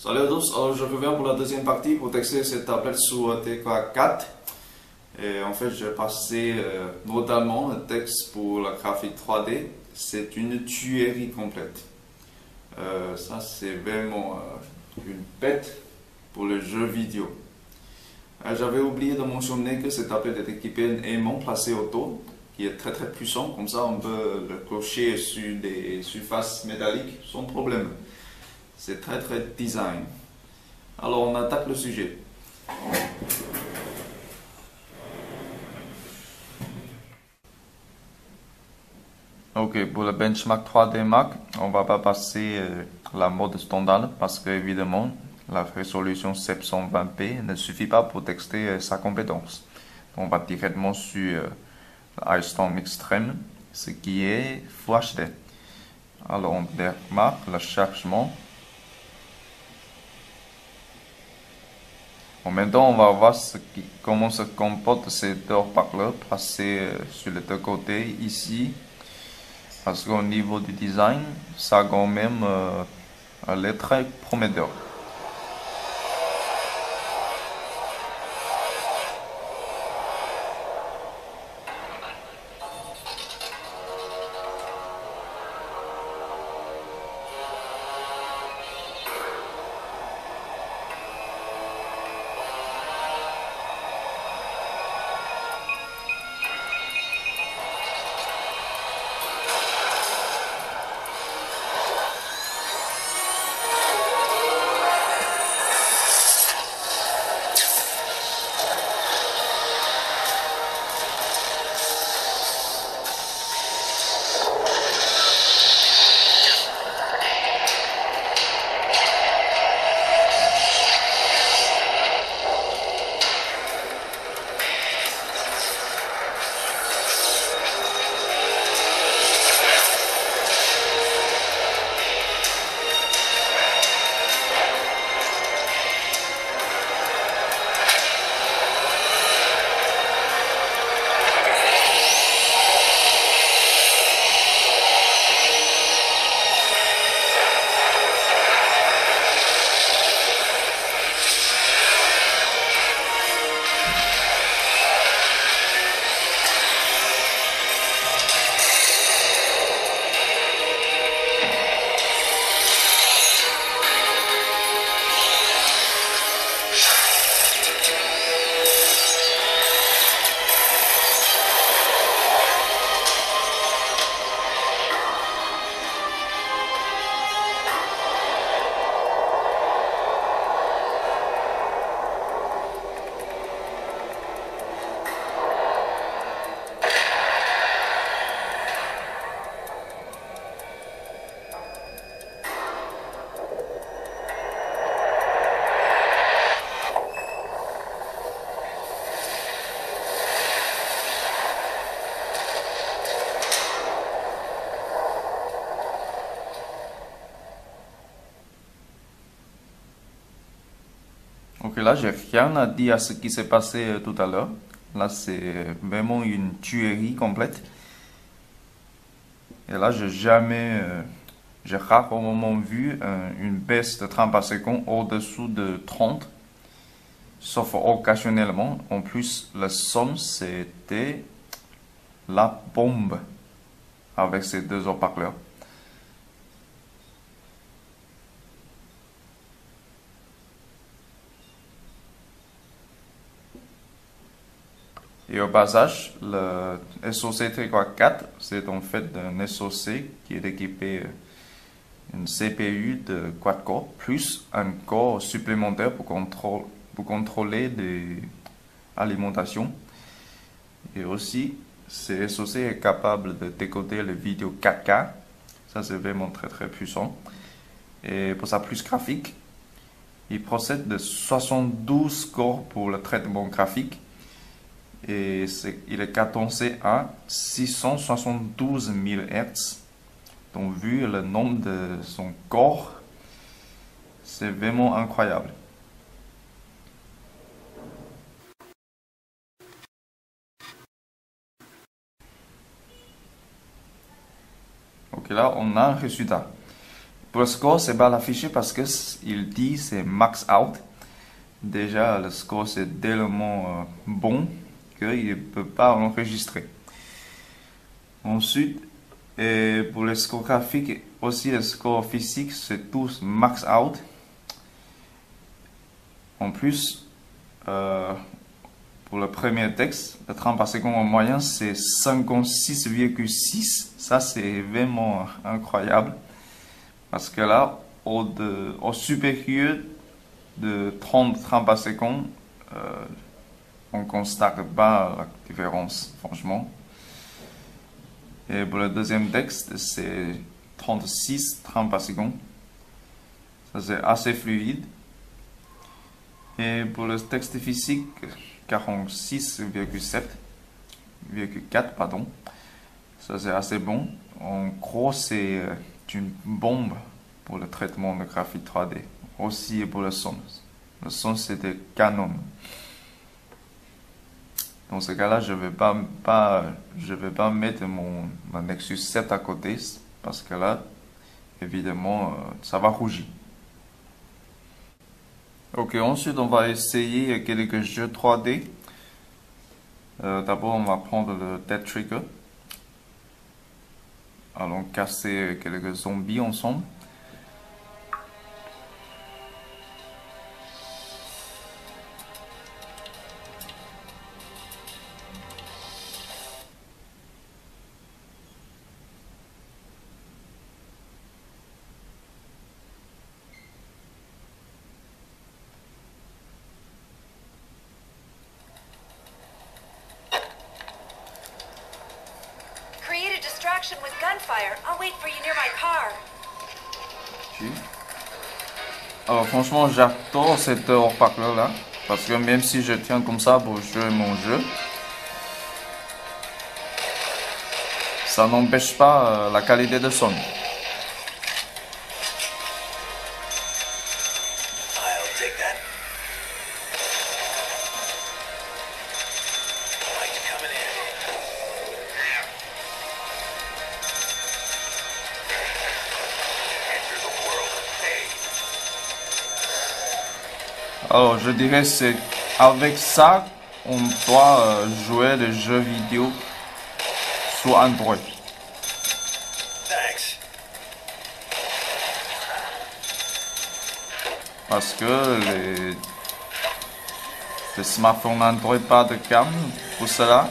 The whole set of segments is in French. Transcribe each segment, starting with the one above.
Salut à tous, alors je reviens pour la deuxième partie pour tester cette tablette sur TK4. Et en fait, j'ai passé notamment le texte pour la graphique 3D. C'est une tuerie complète. Ça, c'est vraiment une bête pour les jeux vidéo. J'avais oublié de mentionner que cette tablette est équipée d'un aimant placé auto qui est très très puissant. Comme ça, on peut le clocher sur des surfaces métalliques sans problème. C'est très très design. Alors on attaque le sujet. Ok, pour le benchmark 3D Max, on va pas passer la mode standard parce que évidemment la résolution 720p ne suffit pas pour tester sa compétence. On va directement sur iStorm Extreme, ce qui est Full HD. Alors on démarre le chargement. Maintenant, on va voir comment se comportent ces deux haut-parleurs placés sur les deux côtés ici. Parce qu'au niveau du design, ça a quand même l'air très prometteur. Ok, là, j'ai rien à dire à ce qui s'est passé tout à l'heure. Là, c'est vraiment une tuerie complète. Et là, j'ai rarement vu une baisse de 30 par seconde au-dessous de 30, sauf occasionnellement. En plus, le son, c'était la bombe avec ces deux haut-parleurs. Et au passage, le SoC T4, c'est en fait un SoC qui est équipé d'une CPU de quad-core plus un core supplémentaire pour contrôler l'alimentation. Et aussi, ce SoC est capable de décoder les vidéos 4K. Ça, c'est vraiment très très puissant. Et pour sa plus graphique, il procède de 72 cores pour le traitement graphique. Et il est cadencé à 672 000 Hz. Donc, vu le nombre de son corps, c'est vraiment incroyable. Ok, là, on a un résultat. Pour le score, c'est mal affiché parce que il dit c'est max out. Déjà, le score c'est tellement bon qu'il ne peut pas enregistrer. Ensuite, et pour les scores graphiques, aussi les scores physiques, c'est tous max out. En plus, pour le premier texte, le 30 par seconde en moyenne, c'est 56,6. Ça, c'est vraiment incroyable. Parce que là, au supérieur de 30 par seconde, on ne constate pas la différence, franchement. Et pour le deuxième texte, c'est 36 par seconde. Ça, c'est assez fluide. Et pour le texte physique, 46,4, pardon. Ça, c'est assez bon. En gros, c'est une bombe pour le traitement de graphique 3D. Aussi pour le son. Le son, c'était Canon. Dans ce cas-là, je vais pas mettre mon Nexus 7 à côté parce que là, évidemment, ça va rougir. Ok, ensuite on va essayer quelques jeux 3D. D'abord, on va prendre le Dead Trigger. Allons casser quelques zombies ensemble. With gunfire. I'll wait for you near my car. Alors franchement, j'adore cet haut-parleur là, parce que même si je tiens comme ça pour jouer mon jeu, ça n'empêche pas la qualité de son. Alors, je dirais c'est avec ça, on doit jouer des jeux vidéo sur Android. Parce que les smartphones Android pas de cam pour cela,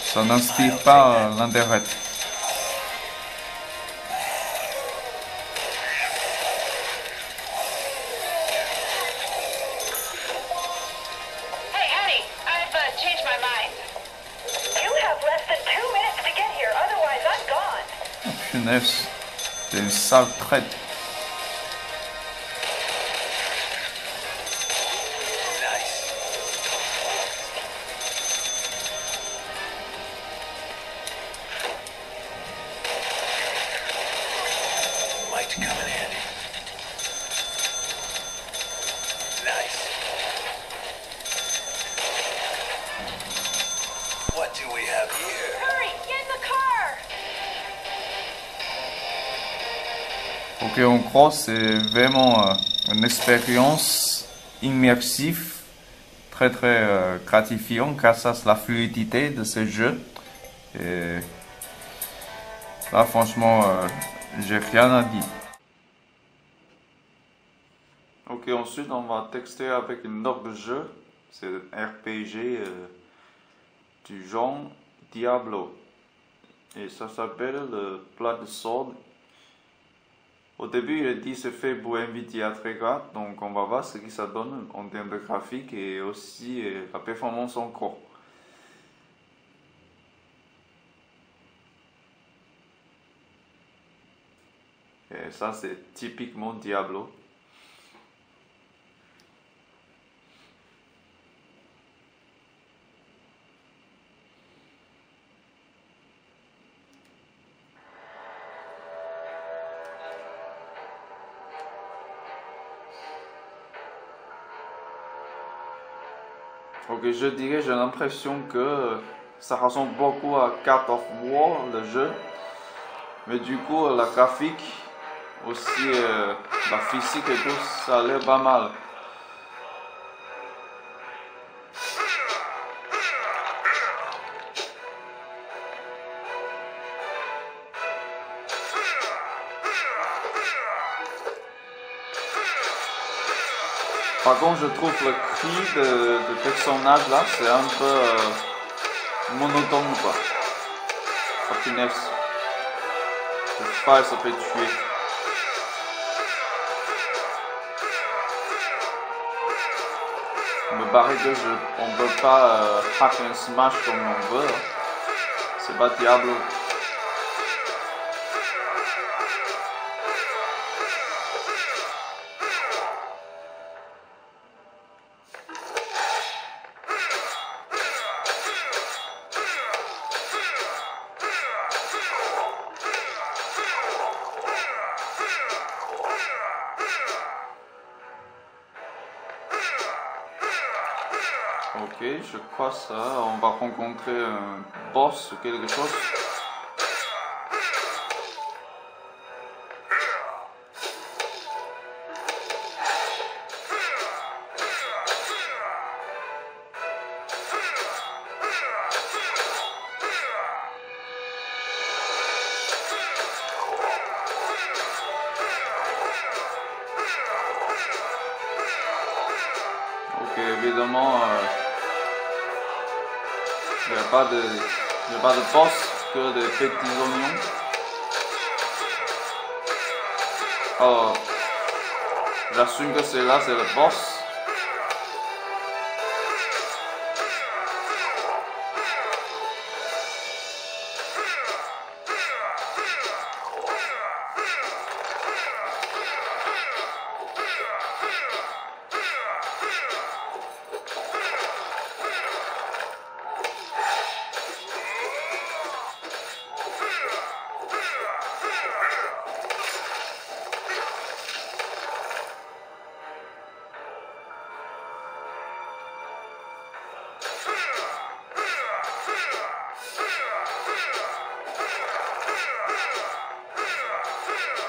ça n'inspire pas l'intérêt. C'est une sale traite. Ok, en gros, c'est vraiment une expérience immersive, très gratifiante grâce à la fluidité de ce jeu. Et là, franchement, j'ai rien à dire. Ok, ensuite, on va tester avec une autre jeu. C'est un RPG du genre Diablo. Et ça s'appelle le Blood Sword. Au début, il a dit c'est fait pour Nvidia Tegra, donc on va voir ce que ça donne en termes de graphique et aussi la performance en cours. Et ça, c'est typiquement Diablo. Ok, je dirais, j'ai l'impression que ça ressemble beaucoup à God of War, le jeu. Mais du coup, la graphique, aussi la physique et tout, ça a l'air pas mal. Par contre, je trouve le cri de personnage là, c'est un peu monotone quoi. Ça finesse. Le cheval se fait tuer. Me paraît que on peut pas hack and smash comme on veut. C'est pas Diablo. Ok, je crois ça. On va rencontrer un boss ou quelque chose. Ok, évidemment, il n'y a pas de boss que des petits oignons. Alors, j'assume que c'est là, c'est le boss.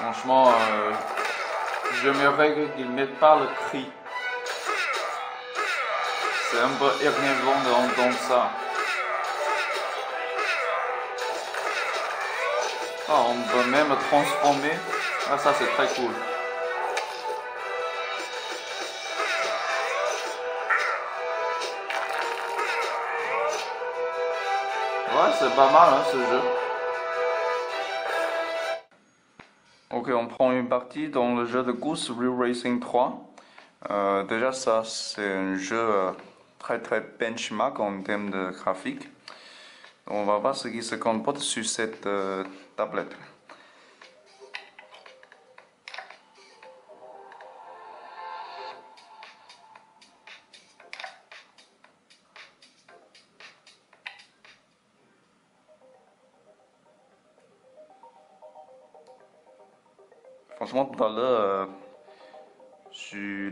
Franchement, j'aimerais qu'ils ne mettent pas le cri. C'est un peu énervant d'entendre ça. Ah, on peut même transformer. Ah, ça c'est très cool. Ouais, c'est pas mal hein, ce jeu. Ok, on prend une partie dans le jeu de course Real Racing 3. Déjà, ça, c'est un jeu très benchmark en termes de graphique. On va voir ce qui se comporte sur cette tablette. Franchement, tout à l'heure, sur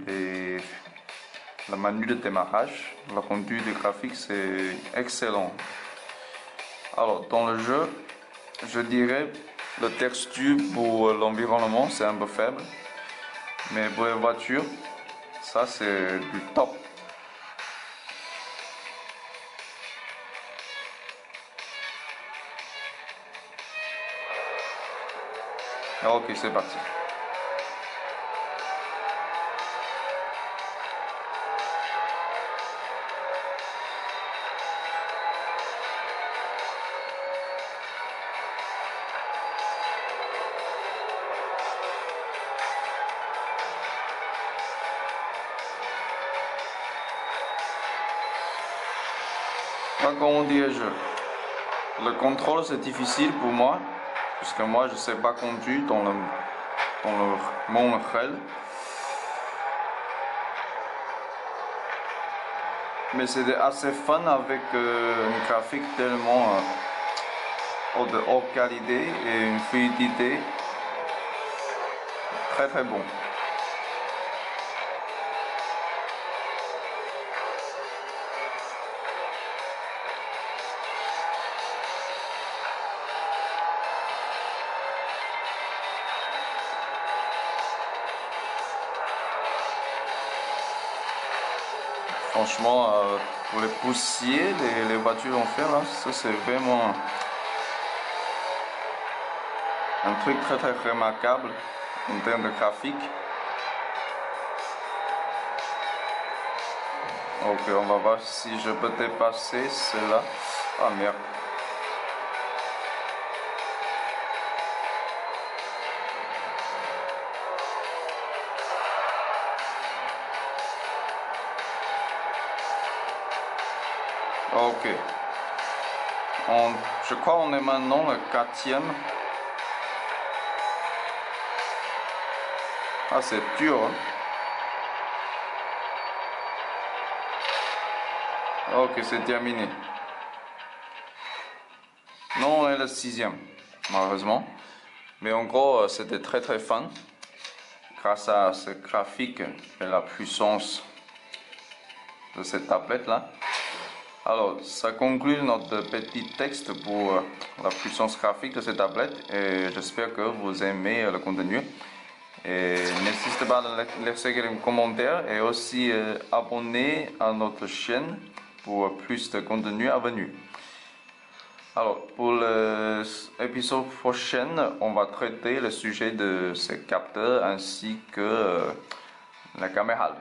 la menu de démarrage, le rendu du graphique, c'est excellent. Alors, dans le jeu, je dirais le texture pour l'environnement, c'est un peu faible. Mais pour les voitures, ça c'est du top. Ok, c'est parti. Comment dirais-je? Le contrôle c'est difficile pour moi, puisque moi je sais pas conduire dans le monde réel. Mais c'était assez fun avec une graphique tellement de haute qualité et une fluidité très bon. Franchement, pour les poussiers, les voitures en fer, là, ça c'est vraiment un truc très très remarquable en termes de graphique. Ok, on va voir si je peux dépasser cela. Ah merde. Ok. Je crois qu'on est maintenant le 4e. Ah, c'est dur. Hein? Ok, c'est terminé. Non, on est le 6e, malheureusement. Mais en gros, c'était très très fun. Grâce à ce graphique et la puissance de cette tablette-là. Alors, ça conclut notre petit texte pour la puissance graphique de cette tablette et j'espère que vous aimez le contenu. Et n'hésitez pas à laisser quelques commentaires et aussi abonner à notre chaîne pour plus de contenu à venir. Alors, pour l'épisode prochain, on va traiter le sujet de ces capteurs ainsi que la caméra.